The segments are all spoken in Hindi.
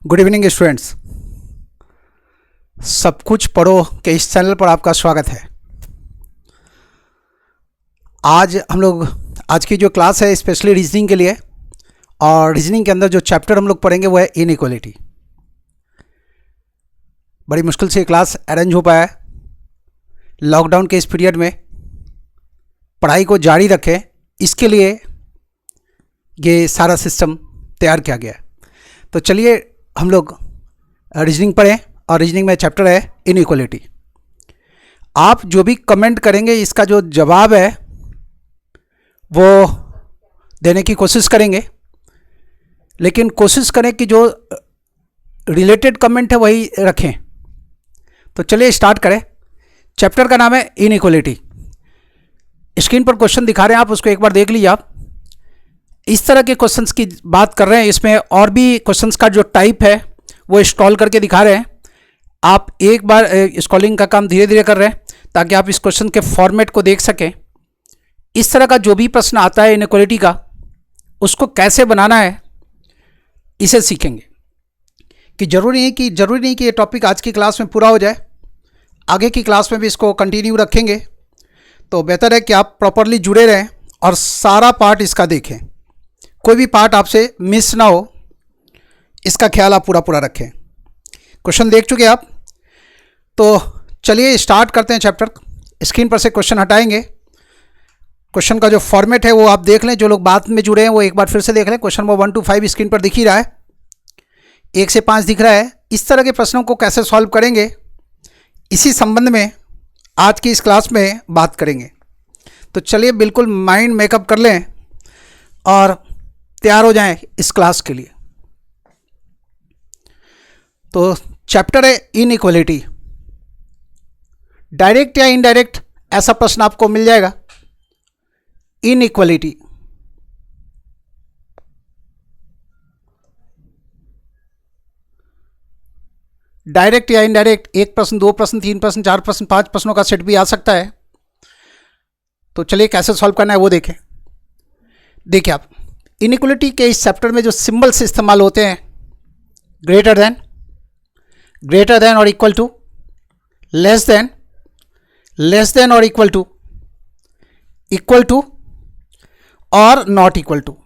Good evening students. सब कुछ पढ़ो के इस चैनल पर आपका स्वागत है। आज की जो क्लास है स्पेशली रीजनिंग के लिए, और रीजनिंग के अंदर जो चैप्टर हम लोग पढ़ेंगे वो है इनइक्वालिटी। बड़ी मुश्किल से ये क्लास अरेंज हो पाया है। लॉकडाउन के इस पीरियड में पढ़ाई को जारी रखें, इसके लिए ये सारा सिस्टम तैयार किया गया है। तो चलिए हम लोग रीजनिंग पढ़ें, और रीजनिंग में चैप्टर है इनइक्वालिटी। आप जो भी कमेंट करेंगे इसका जो जवाब है वो देने की कोशिश करेंगे, लेकिन कोशिश करें कि जो रिलेटेड कमेंट है वही रखें। तो चलिए स्टार्ट करें। चैप्टर का नाम है इनइक्वालिटी। स्क्रीन पर क्वेश्चन दिखा रहे हैं, आप उसको एक बार देख लीजिए। आप इस तरह के क्वेश्चंस की बात कर रहे हैं, इसमें और भी क्वेश्चंस का जो टाइप है वो स्क्रॉल करके दिखा रहे हैं। आप एक बार स्क्रॉलिंग का काम धीरे धीरे कर रहे हैं ताकि आप इस क्वेश्चन के फॉर्मेट को देख सकें। इस तरह का जो भी प्रश्न आता है इनइक्वालिटी का, उसको कैसे बनाना है इसे सीखेंगे। कि जरूरी नहीं कि ये टॉपिक आज की क्लास में पूरा हो जाए, आगे की क्लास में भी इसको कंटिन्यू रखेंगे। तो बेहतर है कि आप प्रॉपरली जुड़े रहें और सारा पार्ट इसका देखें, कोई भी पार्ट आपसे मिस ना हो, इसका ख्याल आप पूरा रखें। क्वेश्चन देख चुके आप, तो चलिए स्टार्ट करते हैं चैप्टर। स्क्रीन पर से क्वेश्चन हटाएंगे। क्वेश्चन का जो फॉर्मेट है वो आप देख लें। जो लोग बाद में जुड़े हैं वो एक बार फिर से देख लें। क्वेश्चन नंबर 1 to 5 स्क्रीन पर दिख ही रहा है, 1 से 5 दिख रहा है। इस तरह के प्रश्नों को कैसे सॉल्व करेंगे, इसी संबंध में आज की इस क्लास में बात करेंगे। तो चलिए बिल्कुल माइंड मेकअप कर लें और तैयार हो जाएं इस क्लास के लिए। तो चैप्टर है इनइक्वालिटी। डायरेक्ट या इनडायरेक्ट ऐसा प्रश्न आपको मिल जाएगा। इनइक्वालिटी डायरेक्ट या इनडायरेक्ट, 1 प्रश्न, 2 प्रश्न, 3 प्रश्न, 4 प्रश्न, 5 प्रश्नों का सेट भी आ सकता है। तो चलिए कैसे सॉल्व करना है वो देखें। देखिए आप, इनइक्वालिटी के इस चैप्टर में जो सिंबल्स इस्तेमाल होते हैं, ग्रेटर देन और इक्वल टू, लेस देन और इक्वल टू और not equal to.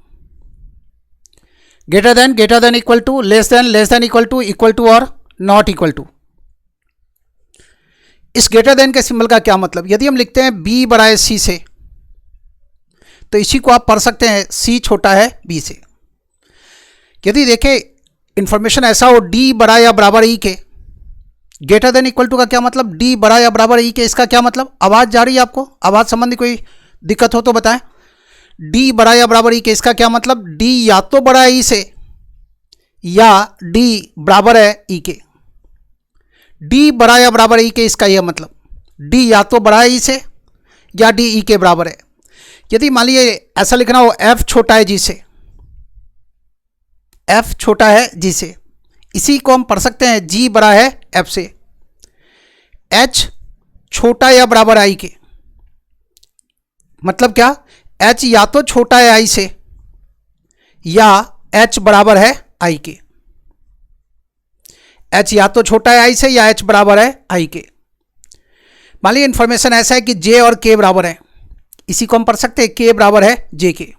Greater than equal to, less than equal to और नॉट इक्वल टू। इस ग्रेटर देन के सिंबल का क्या मतलब? यदि हम लिखते हैं b बराबर c से, तो इसी को आप पढ़ सकते हैं c छोटा है b से। यदि देखें इंफॉर्मेशन ऐसा हो d बड़ा या बराबर e के, ग्रेटर देन इक्वल टू का क्या मतलब? d बड़ा या बराबर e के, इसका क्या मतलब? आवाज़ जा रही है आपको? आवाज़ संबंधी कोई दिक्कत हो तो बताएं। d बड़ा या बराबर e के, इसका क्या मतलब? d या तो बड़ा है e से या d बराबर है e के। d बड़ा या बराबर e के, इसका यह मतलब d या तो बड़ा है e से या d e के बराबर है। यदि मान लीजिए ऐसा लिखना हो f छोटा है g से, f छोटा है g से, इसी को हम पढ़ सकते हैं g बड़ा है f से। h छोटा या बराबर i के, मतलब क्या? h या तो छोटा है i से या h बराबर है i के। h या तो छोटा है i से या h बराबर है i के। मान लीजिए इंफॉर्मेशन ऐसा है कि j और k बराबर है, इसी को हम पढ़ सकते हैं k बराबर है j के।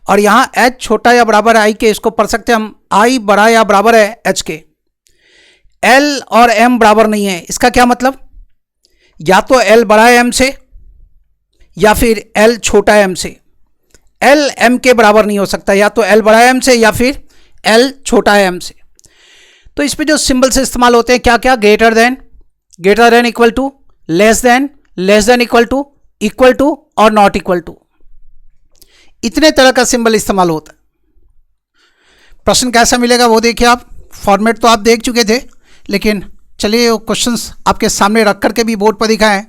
और यहाँ h छोटा या बराबर है i के, इसको पढ़ सकते हैं हम i बड़ा या बराबर है h के। l और m बराबर नहीं है, इसका क्या मतलब? या तो l बड़ा है m से या फिर l छोटा है m से। l m के बराबर नहीं हो सकता, या तो l बड़ा है m से या फिर l छोटा है m से। तो इस पे जो सिंबल्स इस्तेमाल होते हैं क्या क्या? Greater than equal to, less than equal to और नॉट इक्वल टू। इतने तरह का सिंबल इस्तेमाल होता है। प्रश्न कैसा मिलेगा वो देखिए आप। फॉर्मेट तो आप देख चुके थे, लेकिन चलिए वो क्वेश्चंस आपके सामने रख करके भी बोर्ड पर दिखाएं।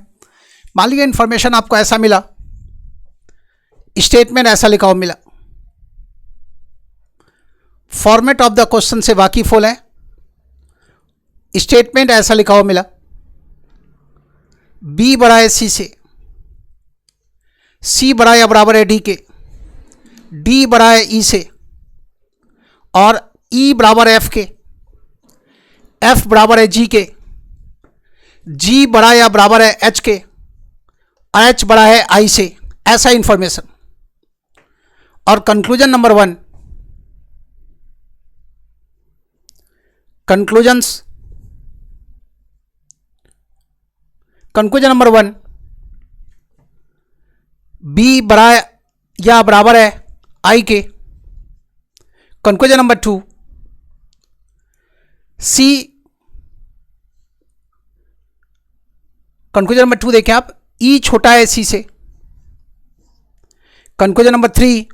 मान लीजिए इंफॉर्मेशन आपको ऐसा मिला, स्टेटमेंट ऐसा लिखा हो मिला। फॉर्मेट ऑफ द क्वेश्चन से वाकिफ हो लें। स्टेटमेंट ऐसा लिखा हो मिला, b बड़ा है c से, c बड़ा या बराबर है d के, d बड़ा है e से और E बराबर एफ के। एफ बराबर है जी के, जी बड़ा या बराबर है एच के, एच बड़ा है आई से, ऐसा इंफॉर्मेशन। और conclusion number 1, conclusion number 1, B बड़ा या बराबर है आई के। Conclusion number 2, C, conclusion number 2 देखिए आप, ई छोटा है सी से। कंक्लूजन नंबर 3,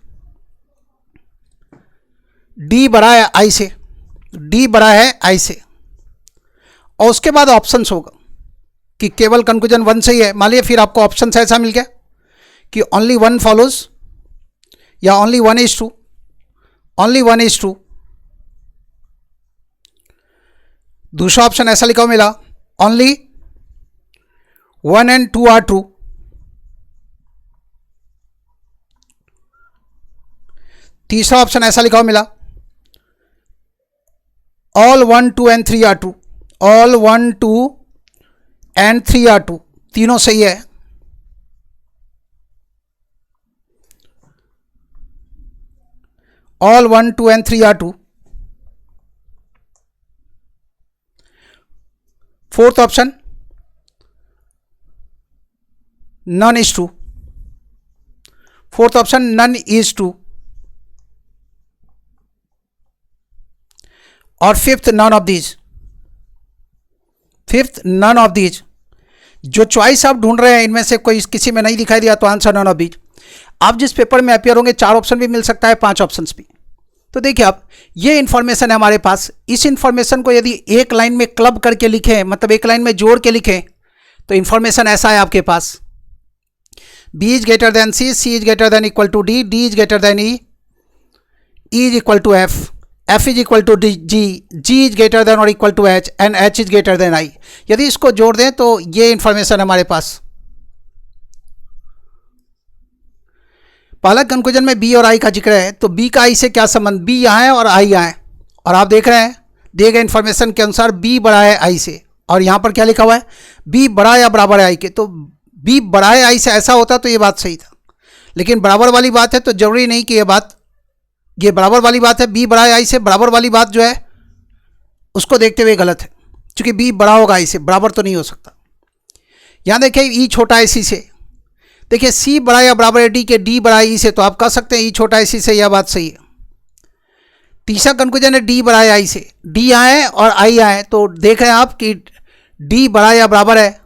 डी बड़ा है आई से, डी बड़ा है आई से। और उसके बाद ऑप्शंस होगा कि केवल कंक्लूजन 1 सही है। मान लीजिए फिर आपको ऑप्शन ऐसा मिल गया कि ओनली 1 फॉलोज या only 1 is true, only 1 is true। दूसरा ऑप्शन ऐसा लिखा हुआ मिला, ओनली 1 and 2 are true। तीसरा ऑप्शन ऐसा लिखा हुआ मिला, all 1, 2 and 3 are true, all 1, 2 and 3 are true, तीनों सही है। All 1, 2 and 3 are true। Fourth option, none is true, fourth option none is true. और fifth, none of these, fifth none of these. जो चॉइस आप ढूंढ रहे हैं इनमें से कोई किसी में नहीं दिखाई दिया तो आंसर नन ऑफ दीज। आप जिस पेपर में अपियर होंगे 4 ऑप्शन भी मिल सकता है, 5 ऑप्शन भी। तो देखिए आप, ये इंफॉर्मेशन है हमारे पास। इस इंफॉर्मेशन को यदि एक लाइन में क्लब करके लिखें, मतलब एक लाइन में जोड़ के लिखें, तो इंफॉर्मेशन ऐसा है आपके पास, B is greater than C is greater than equal to D is greater than E is equal to F is equal to G is greater than और equal to H and H is greater than I. यदि इसको जोड़ दें तो ये इंफॉर्मेशन है हमारे पास। पहला कंक्लूजन में बी और आई का जिक्र है, तो बी का आई से क्या संबंध, बी यहाँ है और आई यहाँ है। और आप देख रहे हैं दिए गए इंफॉर्मेशन के अनुसार बी बड़ा है आई से, और यहाँ पर क्या लिखा हुआ है, बी बड़ा या बराबर है आई के। तो बी बड़ा है आई से ऐसा होता तो ये बात सही था, लेकिन बराबर वाली बात है तो जरूरी नहीं कि ये बराबर वाली बात है, बी बड़ा है आई से, बराबर वाली बात जो है उसको देखते हुए गलत है, क्योंकि बी बड़ा होगा आई से, बराबर तो नहीं हो सकता। यहाँ देखिए ई छोटा है सी से, देखिए सी बड़ा या बराबर है डी के, डी बड़ा है ई से, तो आप कह सकते हैं ई छोटा है सी से, यह बात सही है। तीसरा कंक्लूजन है डी बड़ा है आई से, डी यहाँ है और आई यहाँ है, तो देख रहे हैं आप कि डी बड़ा या बराबर है,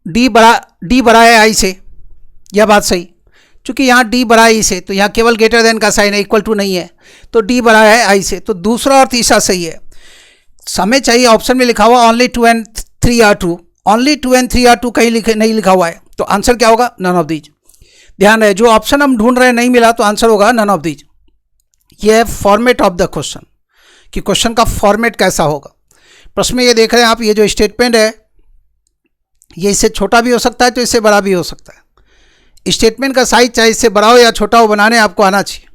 डी बड़ा है आई से, यह बात सही। चूंकि यहाँ डी बड़ा है ई से, तो यहाँ केवल ग्रेटर देन का साइन है, इक्वल टू नहीं है, तो डी बड़ा है आई से, तो दूसरा और तीसरा सही है। हमें चाहिए ऑप्शन में लिखा हुआ only 2 and 3 are true, only 2 and 3 are true कहीं नहीं लिखा हुआ है, तो आंसर क्या होगा, नन ऑफ दीज। ध्यान रहे, जो ऑप्शन हम ढूंढ रहे हैं नहीं मिला तो आंसर होगा नन ऑफ दीज। ये है फॉर्मेट ऑफ द क्वेश्चन, कि क्वेश्चन का फॉर्मेट कैसा होगा। प्रश्न में ये देख रहे हैं आप, ये जो स्टेटमेंट है ये इससे छोटा भी हो सकता है तो इससे बड़ा भी हो सकता है। स्टेटमेंट का साइज चाहे इससे बड़ा हो या छोटा हो, बनाने आपको आना चाहिए।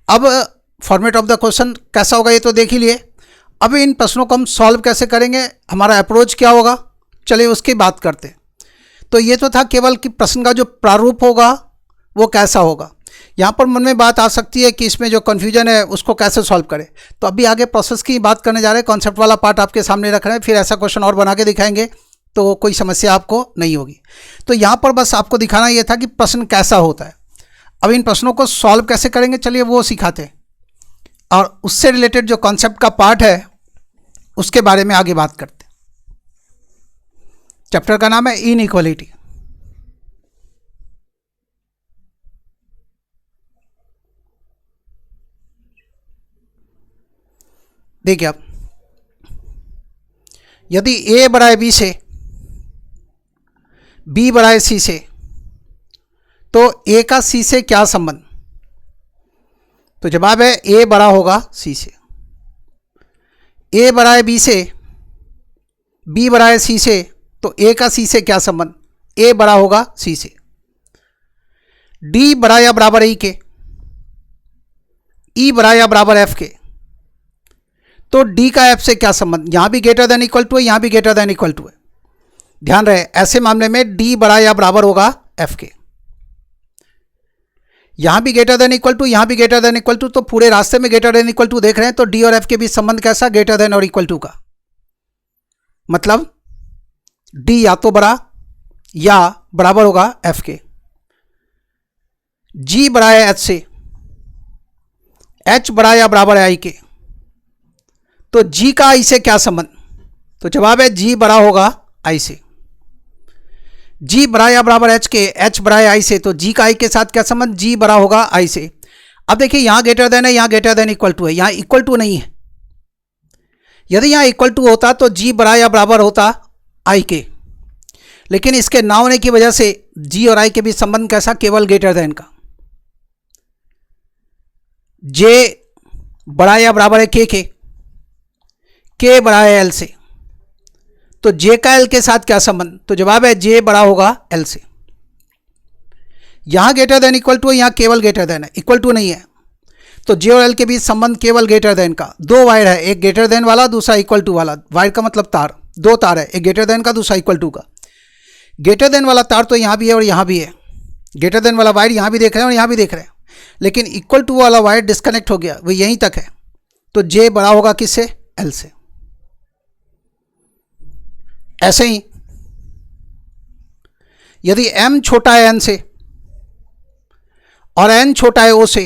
अब फॉर्मेट ऑफ द क्वेश्चन कैसा होगा ये तो देख ही लिए। अब इन प्रश्नों को हम सॉल्व कैसे करेंगे, हमारा अप्रोच क्या होगा, चलिए उसकी बात करते हैं। तो ये तो था केवल कि प्रश्न का जो प्रारूप होगा वो कैसा होगा। यहाँ पर मन में बात आ सकती है कि इसमें जो कन्फ्यूजन है उसको कैसे सॉल्व करें, तो अभी आगे प्रोसेस की बात करने जा रहे हैं। कॉन्सेप्ट वाला पार्ट आपके सामने रख रहे हैं, फिर ऐसा क्वेश्चन और बना के दिखाएंगे तो कोई समस्या आपको नहीं होगी। तो यहाँ पर बस आपको दिखाना ये था कि प्रश्न कैसा होता है। अब इन प्रश्नों को सॉल्व कैसे करेंगे चलिए वो सिखाते हैं, और उससे रिलेटेड जो कॉन्सेप्ट का पार्ट है उसके बारे में आगे बात करते हैं। चैप्टर का नाम है इनइक्वालिटी। देखिए आप, यदि ए बड़ा है बी से, बी बड़ा है सी से, तो ए का सी से क्या संबंध, तो जवाब है ए बड़ा होगा सी से। ए बड़ा है बी से, बी बड़ा है सी से, तो ए का सी से क्या संबंध, ए बड़ा होगा सी से। डी बड़ा या बराबर ई के, ई बड़ा या बराबर एफ के, तो डी का एफ से क्या संबंध, यहां भी ग्रेटर देन इक्वल टू है, यहां भी ग्रेटर देन इक्वल टू है। ध्यान रहे ऐसे मामले में डी बड़ा या बराबर होगा एफ के। यहां भी ग्रेटर देन इक्वल टू, यहां भी ग्रेटर देन इक्वल टू, तो पूरे रास्ते में ग्रेटर देन इक्वल टू देख रहे हैं। तो डी और एफ के बीच संबंध कैसा, ग्रेटर देन और इक्वल टू का। मतलब डी या तो बड़ा या बराबर होगा एफ के। जी बड़ा है एच से, एच बड़ा या बराबर है आई के, तो जी का आई से क्या संबंध, तो जवाब है जी बड़ा होगा आई से। जी बड़ा या बराबर एच के, एच बड़ा है आई से, तो जी का आई के साथ क्या संबंध, जी बड़ा होगा आई से। अब देखिए यहां ग्रेटर देन है, यहां ग्रेटर देन इक्वल टू है, यहां इक्वल टू नहीं है। यदि यहां इक्वल टू होता तो जी बड़ा या बराबर होता आई के, लेकिन इसके ना होने की वजह से जी और आई के बीच संबंध कैसा, केवल ग्रेटर देन का। जे बड़ा या बराबर है के बड़ा है एल से, तो जे का एल के साथ क्या संबंध, तो जवाब है जे बड़ा होगा एल से। यहां ग्रेटर देन इक्वल टू है, यहां केवल ग्रेटर देन है, इक्वल टू नहीं है, तो जे और एल के बीच संबंध केवल ग्रेटर देन का। दो वायर है, एक ग्रेटर देन वाला दूसरा इक्वल टू वाला। वायर का मतलब तार, दो तार है, एक ग्रेटर देन का दूसरा इक्वल टू का। ग्रेटर देन वाला तार तो यहां भी है और यहां भी है, ग्रेटर देन वाला वायर यहां भी देख रहे हैं और यहां भी देख रहे हैं, लेकिन इक्वल टू वाला वायर डिस्कनेक्ट हो गया, वो यहीं तक है, तो जे बड़ा होगा किससे, एल से। ऐसे ही यदि m छोटा है n से और n छोटा है o से,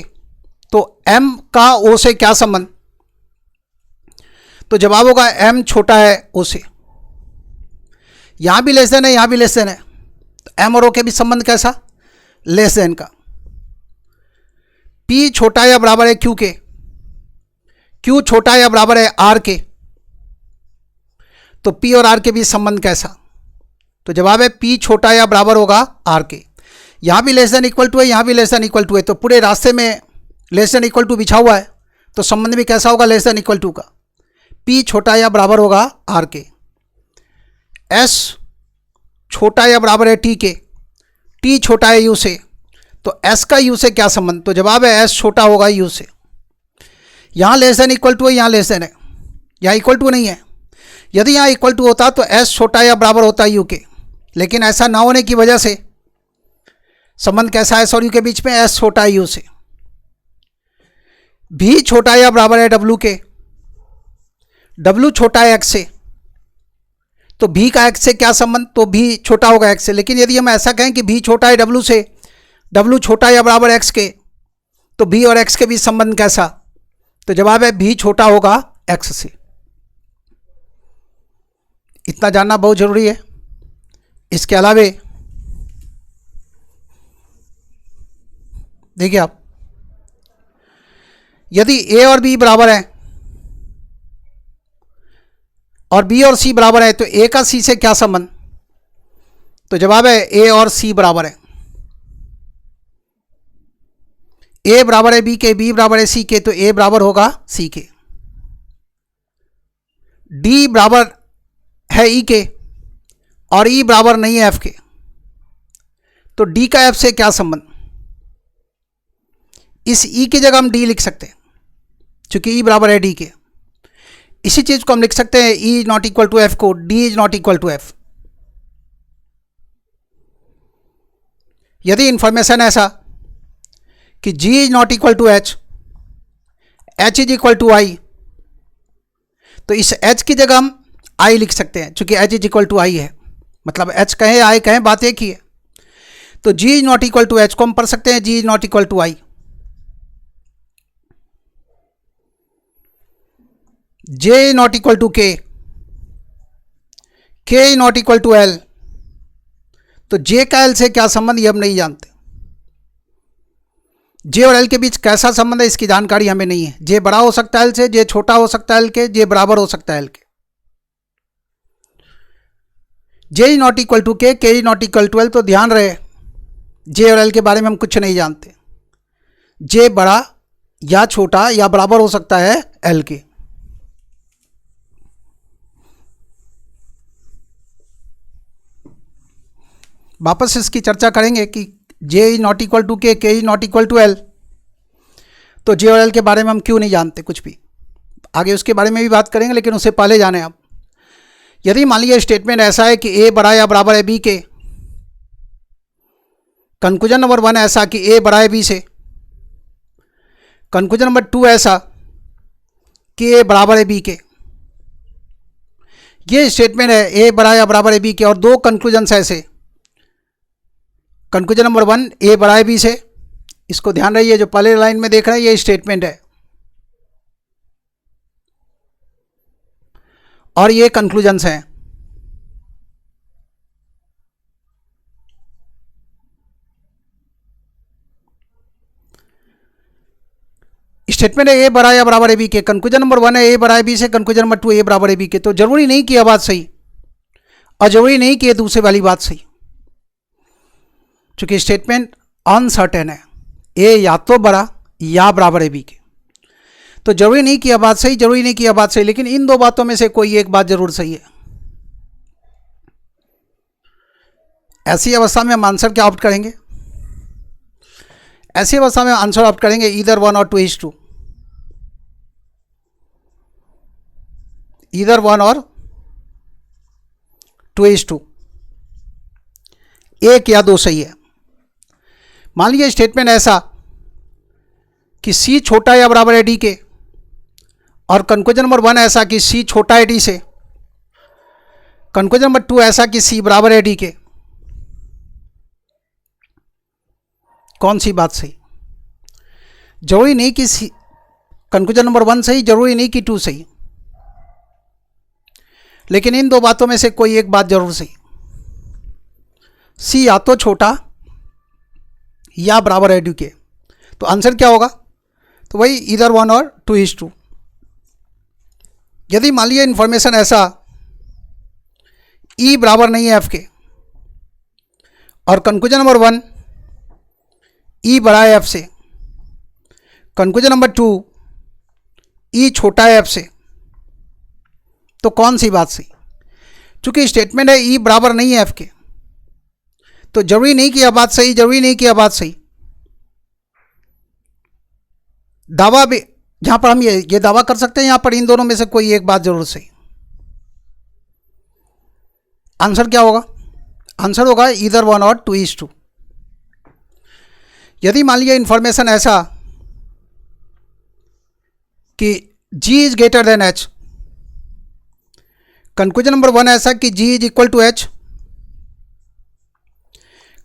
तो m का o से क्या संबंध, तो जवाब होगा m छोटा है o से। यहां भी लेस देन है, यहां भी लेस देन है, तो m और o के भी संबंध कैसा, लेस देन का। p छोटा या बराबर है q के, q छोटा या बराबर है r के, तो P और R के बीच संबंध कैसा, तो जवाब है P छोटा या बराबर होगा R के। यहां भी लेस देन इक्वल टू है, यहां भी लेस देन इक्वल टू है, तो पूरे रास्ते में लेस देन इक्वल टू बिछा हुआ है, तो संबंध भी कैसा होगा, लेस देन इक्वल टू का। P छोटा या बराबर होगा R के। S छोटा या बराबर है T के, T छोटा है U से, तो S का U से क्या संबंध, तो जवाब है S छोटा होगा U से। यहां लेस देन इक्वल टू है, यहां लेस देन है, यहां इक्वल टू नहीं है। यदि यहां इक्वल टू होता तो S छोटा या बराबर होता U के, लेकिन ऐसा ना होने की वजह से संबंध कैसा है S और U के बीच में, S छोटा है U से। V छोटा या बराबर है W के, W छोटा है X से, तो V का X से क्या संबंध, तो V छोटा होगा X से। लेकिन यदि हम ऐसा कहें कि V छोटा है W से, W छोटा या बराबर X के, तो V और X के बीच संबंध कैसा, तो जवाब है V छोटा होगा X से। इतना जानना बहुत जरूरी है। इसके अलावे देखिए आप, यदि A और B बराबर है और B और C बराबर है, तो A का C से क्या संबंध, तो जवाब है A और C बराबर है। A बराबर है B के, B बराबर है C के, तो A बराबर होगा C के। D बराबर है E के और E बराबर नहीं है F के, तो D का F से क्या संबंध, इस E की जगह हम D लिख सकते हैं क्योंकि E बराबर है D के। इसी चीज को हम लिख सकते हैं E is not equal to F को D is not equal to F। यदि इंफॉर्मेशन ऐसा कि G is not equal to H, H is equal to I, तो इस H की जगह हम I लिख सकते हैं क्योंकि H is equal to I है, मतलब H कहें I कहें बात एक ही है। तो G is not equal to H को हम पढ़ सकते हैं G is not equal to I। J is not equal to K, K is not equal to L, तो J का L से क्या संबंध ये हम नहीं जानते। J और L के बीच कैसा संबंध है इसकी जानकारी हमें नहीं है। J बड़ा हो सकता है L से, J छोटा हो सकता है L के, J बराबर हो सकता है L के। J is not equal to K, K is not equal to L, तो ध्यान रहे J और L के बारे में हम कुछ नहीं जानते। J बड़ा या छोटा या बराबर हो सकता है L के। वापस इसकी चर्चा करेंगे कि J is not equal to K, K is not equal to L, तो J और L के बारे में हम क्यों नहीं जानते कुछ भी। आगे उसके बारे में भी बात करेंगे, लेकिन उससे पहले जाने आप, यदि मान लीजिए स्टेटमेंट ऐसा है कि ए बड़ा या बराबर है बी के, कंक्लूजन नंबर 1 ऐसा कि ए बड़ा है बी से, कंक्लूजन नंबर 2 ऐसा कि ए बराबर है बी के। ये स्टेटमेंट है ए बड़ा या बराबर है बी के, और दो कंक्लूजन ऐसे, कंक्लूजन नंबर 1 ए बड़ा है बी से, इसको ध्यान रहिए, जो पहले लाइन में देख रहे हैं ये स्टेटमेंट है, और ये कंक्लूजन्स हैं। स्टेटमेंट है ए बड़ा या बराबर है बी के, कंक्लूजन नंबर 1 है ए बड़ा है बी से, कंक्लूजन नंबर 2 ए बराबर है बी के। तो जरूरी नहीं कि यह बात सही, और जरूरी नहीं कि यह दूसरे वाली बात सही, चूंकि स्टेटमेंट अनसर्टेन है, ए या तो बड़ा या बराबर है बी के। तो जरूरी नहीं कि यह बात सही, जरूरी नहीं कि यह बात सही, लेकिन इन दो बातों में से कोई एक बात जरूर सही है। ऐसी अवस्था में हम आंसर क्या ऑप्ट करेंगे? ऐसी अवस्था में आंसर ऑप्ट करेंगे ईदर 1 और 2:2, ईदर 1 और 2:2, एक या दो सही है। मान लीजिए स्टेटमेंट ऐसा कि सी छोटा या बराबर है डी के, और कंक्लूजन नंबर 1 ऐसा कि सी छोटा है डी से, कंक्लूजन नंबर 2 ऐसा कि सी बराबर है डी के। कौन सी बात सही? जरूरी नहीं कि सी, कंक्लूजन नंबर 1 सही, जरूरी नहीं कि 2 सही, लेकिन इन दो बातों में से कोई एक बात जरूर सही। सी या तो छोटा या बराबर है डी के, तो आंसर क्या होगा? तो वही ईदर 1 और 2:2। यदि मान लीजिए इंफॉर्मेशन ऐसा ई बराबर नहीं है एफ के, और कंक्लूजन नंबर 1 ई बड़ा है एफ से, कंक्लूजन नंबर 2 ई छोटा है एफ से, तो कौन सी बात सही? चूंकि स्टेटमेंट है ई बराबर नहीं है एफ के, तो जरूरी नहीं कि यह बात सही, जरूरी नहीं कि यह बात सही। दावा भी यहां पर हम ये दावा कर सकते हैं, यहां पर इन दोनों में से कोई एक बात जरूर सही। आंसर क्या होगा? आंसर होगा ईदर 1 और 2:2। यदि मान लीजिए इंफॉर्मेशन ऐसा कि G is greater than H, conclusion number 1 ऐसा कि G is equal to H,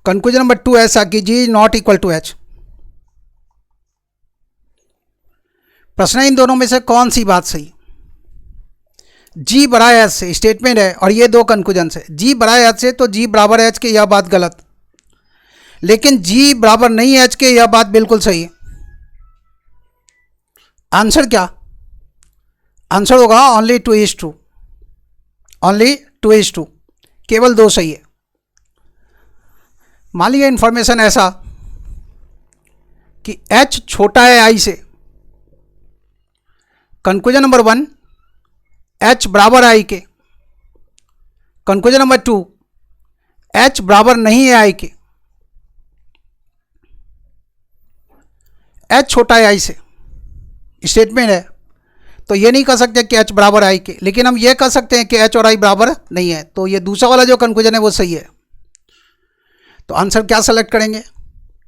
conclusion number 2 ऐसा कि G is not equal to H। प्रश्न है इन दोनों में से कौन सी बात सही? G बड़ा है H से, स्टेटमेंट है, और ये दो कंक्लूजन है। G बड़ा है H से, तो G बराबर है H के, यह बात गलत, लेकिन G बराबर नहीं है H के, यह बात बिल्कुल सही है। आंसर क्या? आंसर होगा ओनली 2:2, ओनली 2:2, केवल दो सही है। मान लीजिए इंफॉर्मेशन ऐसा कि H छोटा है I से, कंक्लूजन नंबर 1 H बराबर है I के, कंक्लूजन नंबर 2 H बराबर नहीं है I के। H छोटा है I से, स्टेटमेंट है, तो ये नहीं कह सकते कि H बराबर है I के, लेकिन हम ये कह सकते हैं कि H और I बराबर नहीं है, तो ये दूसरा वाला जो कंक्लूजन है वो सही है। तो आंसर क्या सेलेक्ट करेंगे?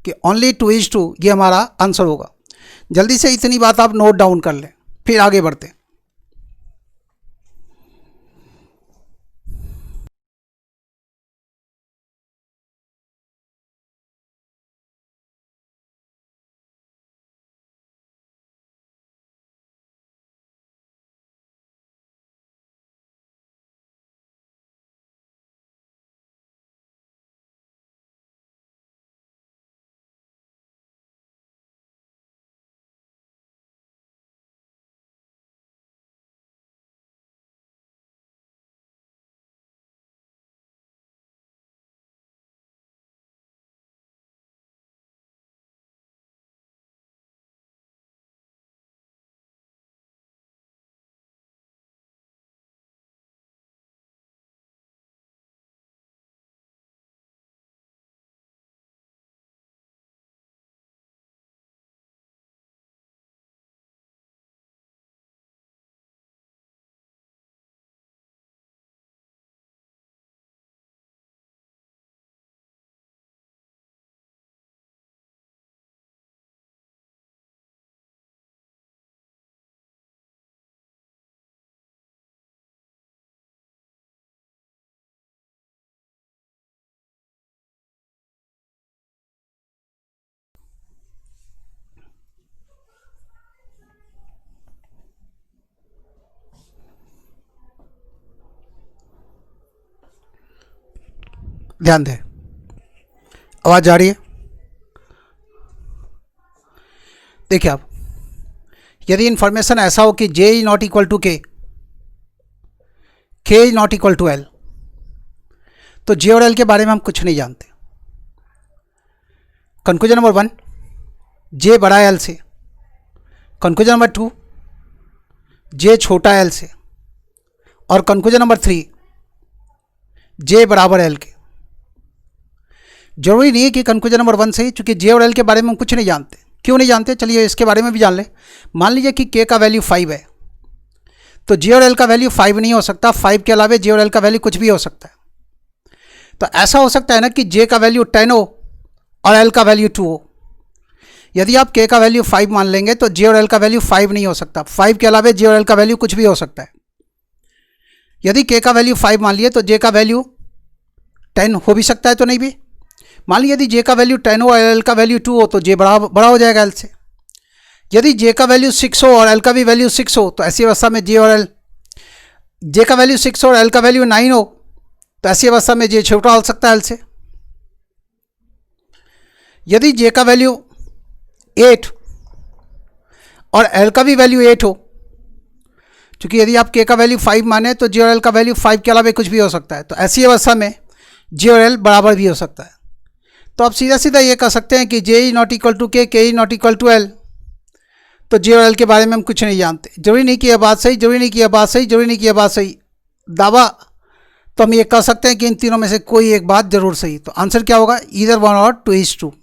कि ओनली 2:2, ये हमारा आंसर होगा। जल्दी से इतनी बात आप नोट डाउन कर लें, फिर आगे बढ़ते हैं। ध्यान दें, आवाज़ जा रही है? देखिए आप, यदि इंफॉर्मेशन ऐसा हो कि J is not equal to K is not equal to L, तो जे और एल के बारे में हम कुछ नहीं जानते। कंक्लूजन नंबर 1, जे बड़ा है एल से। कंक्लूजन नंबर 2, जे छोटा है एल से। और कंक्लूजन नंबर 3, जे बराबर एल के। जरूरी नहीं है कि कंक्लूजन नंबर 1 सही, क्योंकि जे और एल के बारे में हम कुछ नहीं जानते। क्यों नहीं जानते, चलिए इसके बारे में भी जान लें। मान लीजिए कि के का वैल्यू 5 है, तो जे और एल का वैल्यू 5 नहीं हो सकता। 5 के अलावा जे और एल का वैल्यू कुछ भी हो सकता है। तो ऐसा हो सकता है ना कि जे का वैल्यू 10 हो और एल का वैल्यू 2 हो। यदि आप के का वैल्यू 5 मान लेंगे तो जे और एल का वैल्यू 5 नहीं हो सकता। 5 के अलावा जे और एल का वैल्यू कुछ भी हो सकता है। यदि के का वैल्यू 5 मान लिए तो जे का वैल्यू 10 हो भी सकता है, तो नहीं भी। मान लीजिए यदि जे का वैल्यू 10 हो और एल का वैल्यू 2 हो तो जे बड़ा हो जाएगा एल से। यदि जे का वैल्यू 6 हो और एल का भी वैल्यू 6 हो तो ऐसी अवस्था में जे का वैल्यू 6 हो और एल का वैल्यू 9 हो तो ऐसी अवस्था में जे छोटा हो सकता है एल से। यदि जे का वैल्यू 8 और एल का भी वैल्यू 8 हो, क्योंकि यदि आप के का वैल्यू 5 माने तो जे और एल का वैल्यू 5 के अलावा कुछ भी हो सकता है, तो ऐसी अवस्था में जे और एल बराबर भी हो सकता है। तो आप सीधा सीधा ये कह सकते हैं कि J is not equal to K is not equal to L. तो जे और एल के बारे में हम कुछ नहीं जानते। जरूरी नहीं कि यह बात सही, जरूरी नहीं कि यह बात सही, जरूरी नहीं कि यह बात सही। दावा तो हम ये कह सकते हैं कि इन तीनों में से कोई एक बात जरूर सही। तो आंसर क्या होगा? ईदर 1 और 2 इज ट्रू।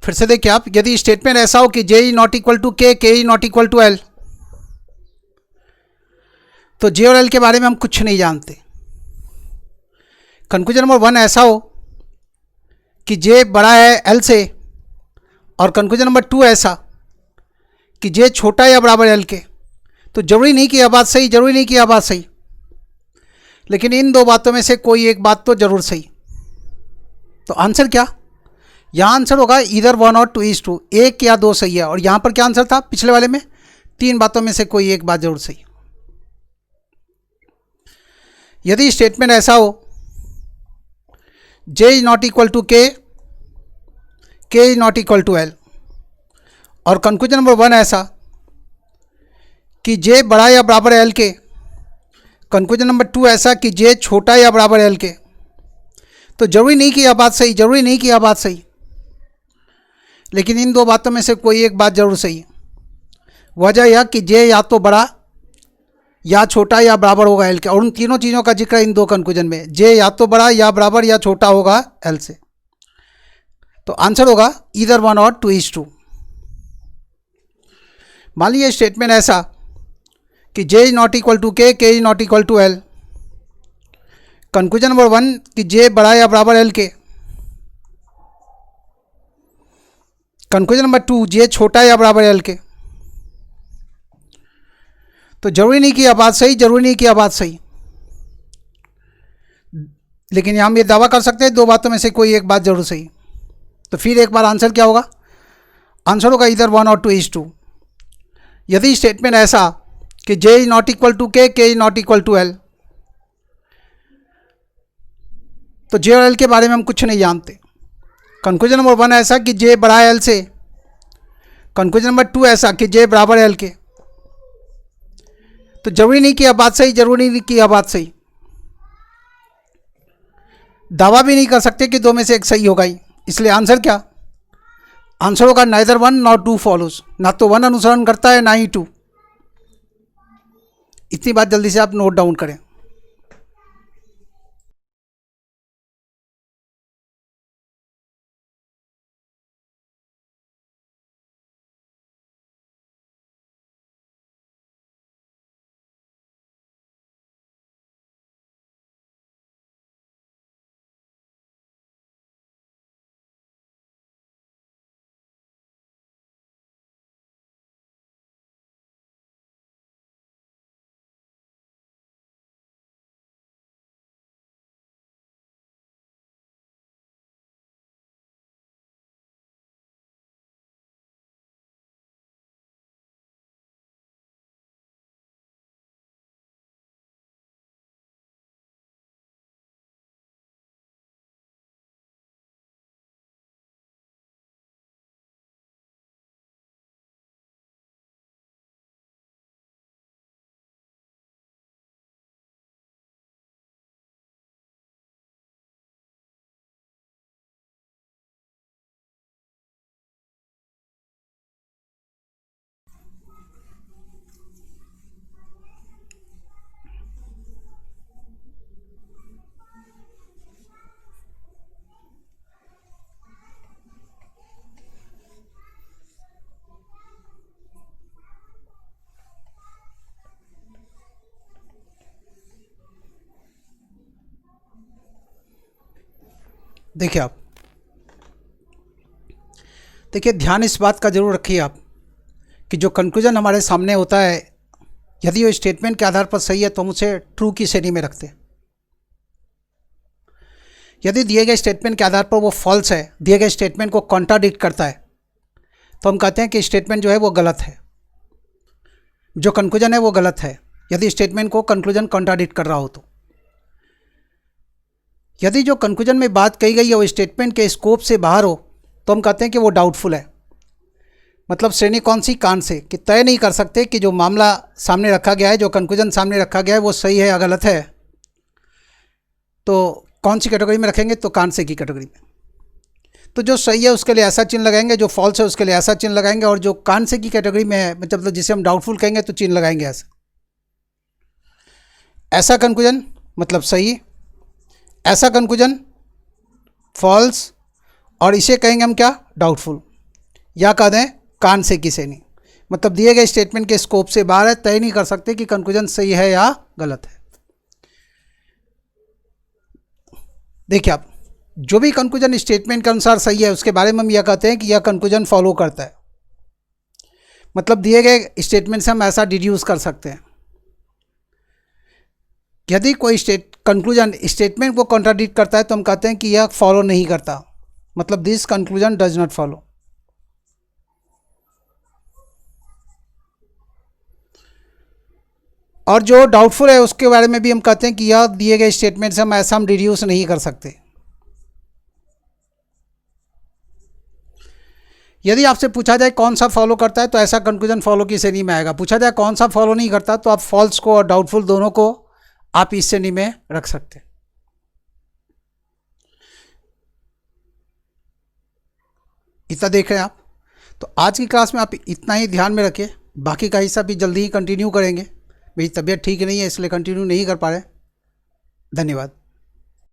फिर से देखिए आप, यदि स्टेटमेंट ऐसा हो कि J is not equal to K is not equal to L, तो जे और एल के बारे में हम कुछ नहीं जानते। कंक्लूजन नंबर 1 ऐसा हो कि जे बड़ा है एल से, और कंक्लूजन नंबर 2 ऐसा कि जे छोटा या बराबर एल के। तो जरूरी नहीं कि यह बात सही, जरूरी नहीं कि यह बात सही, लेकिन इन दो बातों में से कोई एक बात तो जरूर सही। तो आंसर क्या? यहाँ आंसर होगा ईदर 1 और 2 इज ट्रू। एक या दो सही है। और यहाँ पर क्या आंसर था पिछले वाले में? 3 बातों में से कोई एक बात जरूर सही। यदि स्टेटमेंट ऐसा हो J is not equal to K is not equal to L, और कंक्लूजन नंबर 1 ऐसा कि जे बड़ा या बराबर एल के, कंक्लूजन नंबर 2 ऐसा कि जे छोटा या बराबर एल के, तो जरूरी नहीं कि यह बात सही, जरूरी नहीं कि यह बात सही, लेकिन इन दो बातों में से कोई एक बात जरूर सही है। वजह यह कि जे या तो बड़ा या छोटा या बराबर होगा एल के, और उन तीनों चीज़ों का जिक्र इन दो कंक्लूजन में, जे या तो बड़ा या बराबर या छोटा होगा एल से। तो आंसर होगा ईदर 1 और 2 इज ट्रू। मान लीजिए स्टेटमेंट ऐसा कि J is not equal to K is not equal to L, conclusion number 1 कि जे बड़ा या बराबर एल के, कंक्लूजन नंबर 2 जे छोटा या बराबर एल के। तो जरूरी नहीं कि यह बात सही, जरूरी नहीं कि यह बात सही, लेकिन हम ये दावा कर सकते हैं दो बातों में से कोई एक बात जरूर सही। तो फिर एक बार आंसर क्या होगा? आंसर होगा इधर 1 और 2 इज ट्रू। यदि स्टेटमेंट ऐसा कि J is not equal to K is not equal to L, तो जे और एल के बारे में हम कुछ नहीं जानते। कंक्लूजन नंबर 1 ऐसा कि जे बड़ा है एल से, कंक्लूजन नंबर 2 ऐसा कि जे बराबर एल के। तो जरूरी नहीं कि यह बात सही, जरूरी नहीं कि यह बात सही, दावा भी नहीं कर सकते कि दो में से एक सही होगा ही। इसलिए आंसर क्या? आंसर होगा नाइदर 1 नॉट 2 फॉलोज। ना तो 1 अनुसरण करता है ना ही 2। इतनी बात जल्दी से आप नोट डाउन करें। देखिए आप, देखिए ध्यान इस बात का जरूर रखिए आप कि जो कंक्लूजन हमारे सामने होता है, यदि वो स्टेटमेंट के आधार पर सही है तो हम उसे ट्रू की श्रेणी में रखते हैं। यदि दिए गए स्टेटमेंट के आधार पर वो फॉल्स है, दिए गए स्टेटमेंट को कॉन्ट्राडिक्ट करता है, तो हम कहते हैं कि स्टेटमेंट जो है वो गलत है, जो कंक्लूजन है वो गलत है, यदि स्टेटमेंट को कंक्लूजन कॉन्ट्राडिक्ट कर रहा हो तो। यदि जो कंक्लूजन में बात कही गई है वो स्टेटमेंट के स्कोप से बाहर हो तो हम कहते हैं कि वो डाउटफुल है। मतलब श्रेणी कौन सी? कान से, कि तय नहीं कर सकते कि जो मामला सामने रखा गया है, जो कंक्लूजन सामने रखा गया है वो सही है या गलत है। तो कौन सी कैटेगरी में रखेंगे? तो कान से की कैटेगरी में। तो जो सही है उसके लिए ऐसा चिन्ह लगाएंगे, जो फॉल्स है उसके लिए ऐसा चिन्ह लगाएंगे, और जो कान से की कैटेगरी में है, मतलब जिसे हम डाउटफुल कहेंगे, तो चिन्ह लगाएंगे ऐसा। ऐसा कंक्लूजन मतलब सही, ऐसा कंक्लूजन फॉल्स, और इसे कहेंगे हम क्या? डाउटफुल, या कह दें कान से की श्रेणी। मतलब दिए गए स्टेटमेंट के स्कोप से बाहर है, तय नहीं कर सकते कि कंक्लूजन सही है या गलत है। देखिए आप, जो भी कंक्लूजन स्टेटमेंट के अनुसार सही है उसके बारे में हम यह कहते हैं कि यह कंक्लूजन फॉलो करता है। मतलब दिए गए स्टेटमेंट से हम ऐसा डिड्यूस कर सकते हैं। यदि कोई कंक्लूजन स्टेटमेंट को कॉन्ट्राडिक्ट करता है तो हम कहते हैं कि यह फॉलो नहीं करता, मतलब this conclusion does not follow. और जो डाउटफुल है उसके बारे में भी हम कहते हैं कि यह दिए गए स्टेटमेंट से हम डिड्यूस नहीं कर सकते। यदि आपसे पूछा जाए कौन सा फॉलो करता है तो ऐसा कंक्लूजन फॉलो की श्रेणी में आएगा। पूछा जाए कौन सा फॉलो नहीं करता तो आप फॉल्स को और डाउटफुल दोनों को आप इस श्रेणी में रख सकते हैं। इतना देख रहे हैं आप। तो आज की क्लास में आप इतना ही ध्यान में रखें, बाकी का हिस्सा भी जल्दी ही कंटिन्यू करेंगे। मेरी तबीयत ठीक नहीं है इसलिए कंटिन्यू नहीं कर पा रहे। धन्यवाद।